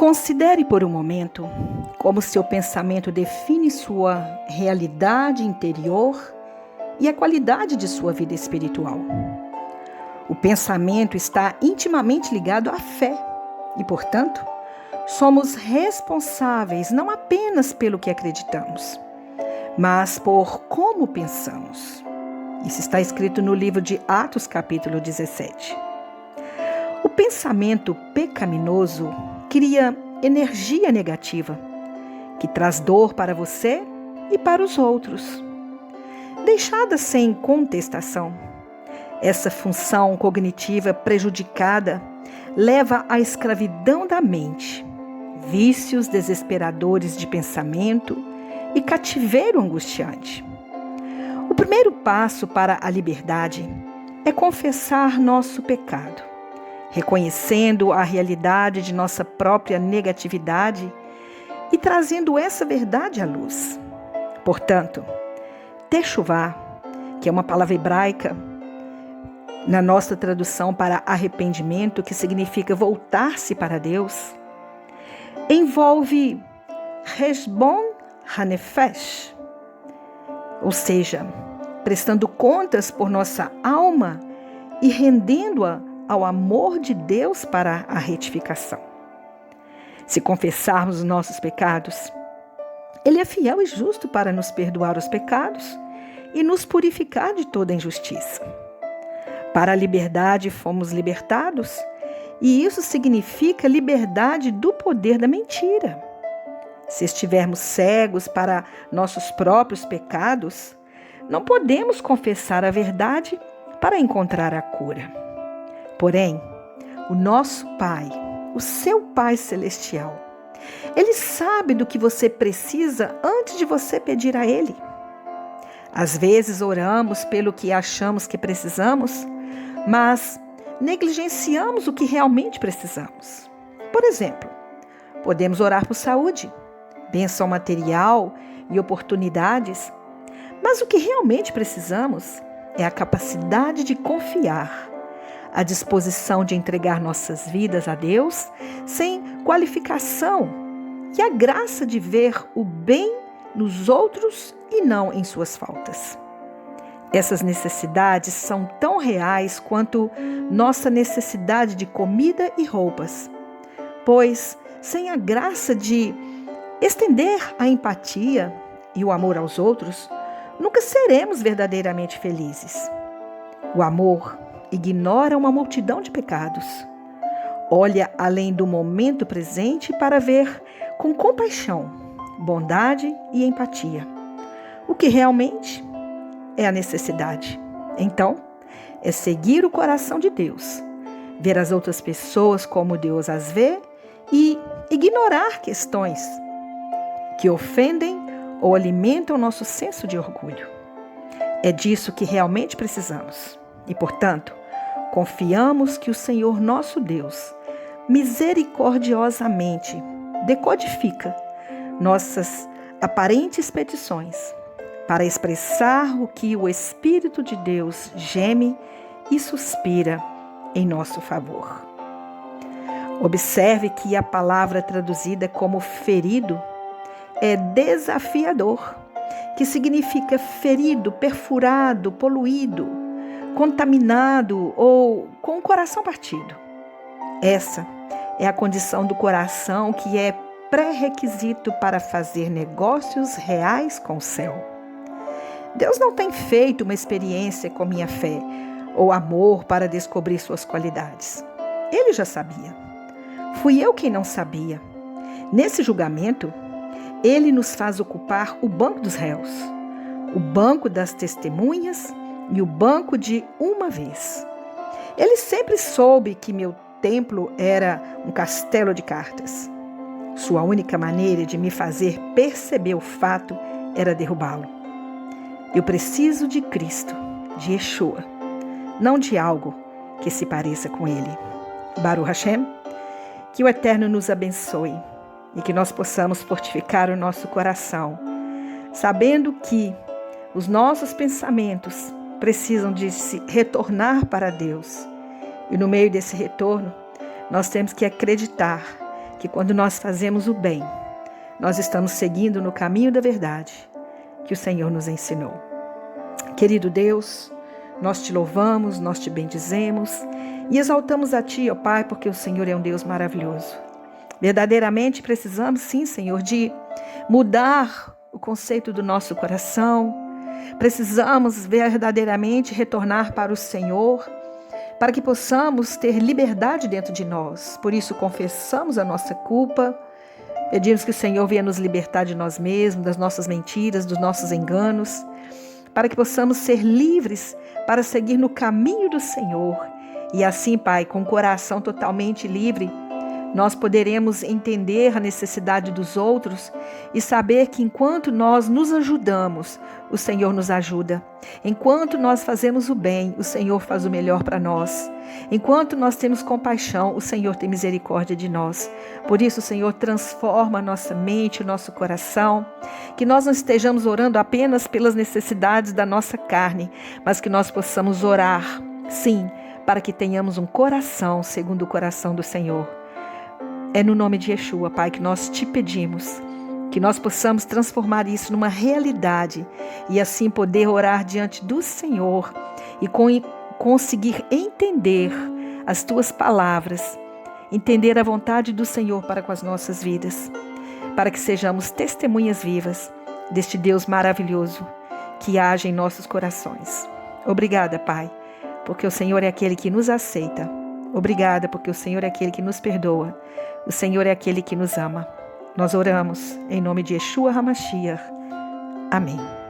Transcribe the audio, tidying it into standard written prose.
Considere por um momento como seu pensamento define sua realidade interior e a qualidade de sua vida espiritual. O pensamento está intimamente ligado à fé e, portanto, somos responsáveis não apenas pelo que acreditamos, mas por como pensamos. Isso está escrito no livro de Atos, capítulo 17. O pensamento pecaminoso cria energia negativa, que traz dor para você e para os outros. Deixada sem contestação, essa função cognitiva prejudicada leva à escravidão da mente, vícios desesperadores de pensamento e cativeiro angustiante. O primeiro passo para a liberdade é confessar nosso pecado, reconhecendo a realidade de nossa própria negatividade e trazendo essa verdade à luz. Portanto, techuvá, que é uma palavra hebraica, na nossa tradução para arrependimento, que significa voltar-se para Deus, envolve Heshbon Hanefesh, ou seja, prestando contas por nossa alma e rendendo-a ao amor de Deus para a retificação. Se confessarmos os nossos pecados, Ele é fiel e justo para nos perdoar os pecados e nos purificar de toda injustiça. Para a liberdade fomos libertados, e isso significa liberdade do poder da mentira. Se estivermos cegos para nossos próprios pecados, não podemos confessar a verdade para encontrar a cura. Porém, o nosso Pai, o seu Pai Celestial, Ele sabe do que você precisa antes de você pedir a Ele. Às vezes oramos pelo que achamos que precisamos, mas negligenciamos o que realmente precisamos. Por exemplo, podemos orar por saúde, bênção material e oportunidades, mas o que realmente precisamos é a capacidade de confiar, a disposição de entregar nossas vidas a Deus sem qualificação e a graça de ver o bem nos outros e não em suas faltas. Essas necessidades são tão reais quanto nossa necessidade de comida e roupas, pois sem a graça de estender a empatia e o amor aos outros, nunca seremos verdadeiramente felizes. O amor ignora uma multidão de pecados. Olha além do momento presente para ver com compaixão, bondade e empatia o que realmente é a necessidade. Então, é seguir o coração de Deus, ver as outras pessoas como Deus as vê e ignorar questões que ofendem ou alimentam nosso senso de orgulho. É disso que realmente precisamos. E, portanto, confiamos que o Senhor nosso Deus misericordiosamente decodifica nossas aparentes petições para expressar o que o Espírito de Deus geme e suspira em nosso favor. Observe que a palavra traduzida como ferido é desafiador, que significa ferido, perfurado, poluído, contaminado ou com o coração partido. Essa é a condição do coração que é pré-requisito para fazer negócios reais com o céu. Deus não tem feito uma experiência com minha fé ou amor para descobrir suas qualidades. Ele já sabia. Fui eu quem não sabia. Nesse julgamento, Ele nos faz ocupar o banco dos réus, o banco das testemunhas e o banco de uma vez. Ele sempre soube que meu templo era um castelo de cartas. Sua única maneira de me fazer perceber o fato era derrubá-lo. Eu preciso de Cristo, de Yeshua, não de algo que se pareça com Ele. Baruch Hashem, que o Eterno nos abençoe e que nós possamos fortificar o nosso coração, sabendo que os nossos pensamentos precisam de se retornar para Deus. E no meio desse retorno, nós temos que acreditar que quando nós fazemos o bem, nós estamos seguindo no caminho da verdade que o Senhor nos ensinou. Querido Deus, nós te louvamos, nós te bendizemos e exaltamos a Ti, ó Pai, porque o Senhor é um Deus maravilhoso. Verdadeiramente precisamos, sim, Senhor, de mudar o conceito do nosso coração. Precisamos verdadeiramente retornar para o Senhor, para que possamos ter liberdade dentro de nós. Por isso, confessamos a nossa culpa, pedimos que o Senhor venha nos libertar de nós mesmos, das nossas mentiras, dos nossos enganos, para que possamos ser livres para seguir no caminho do Senhor. E assim, Pai, com o coração totalmente livre, nós poderemos entender a necessidade dos outros e saber que enquanto nós nos ajudamos, o Senhor nos ajuda. Enquanto nós fazemos o bem, o Senhor faz o melhor para nós. Enquanto nós temos compaixão, o Senhor tem misericórdia de nós. Por isso, o Senhor transforma a nossa mente, o nosso coração, que nós não estejamos orando apenas pelas necessidades da nossa carne, mas que nós possamos orar, sim, para que tenhamos um coração segundo o coração do Senhor. É no nome de Yeshua, Pai, que nós te pedimos, que nós possamos transformar isso numa realidade e assim poder orar diante do Senhor e conseguir entender as tuas palavras, entender a vontade do Senhor para com as nossas vidas, para que sejamos testemunhas vivas deste Deus maravilhoso que age em nossos corações. Obrigada, Pai, porque o Senhor é aquele que nos aceita. Obrigada, porque o Senhor é aquele que nos perdoa. O Senhor é aquele que nos ama. Nós oramos em nome de Yeshua HaMashiach. Amém.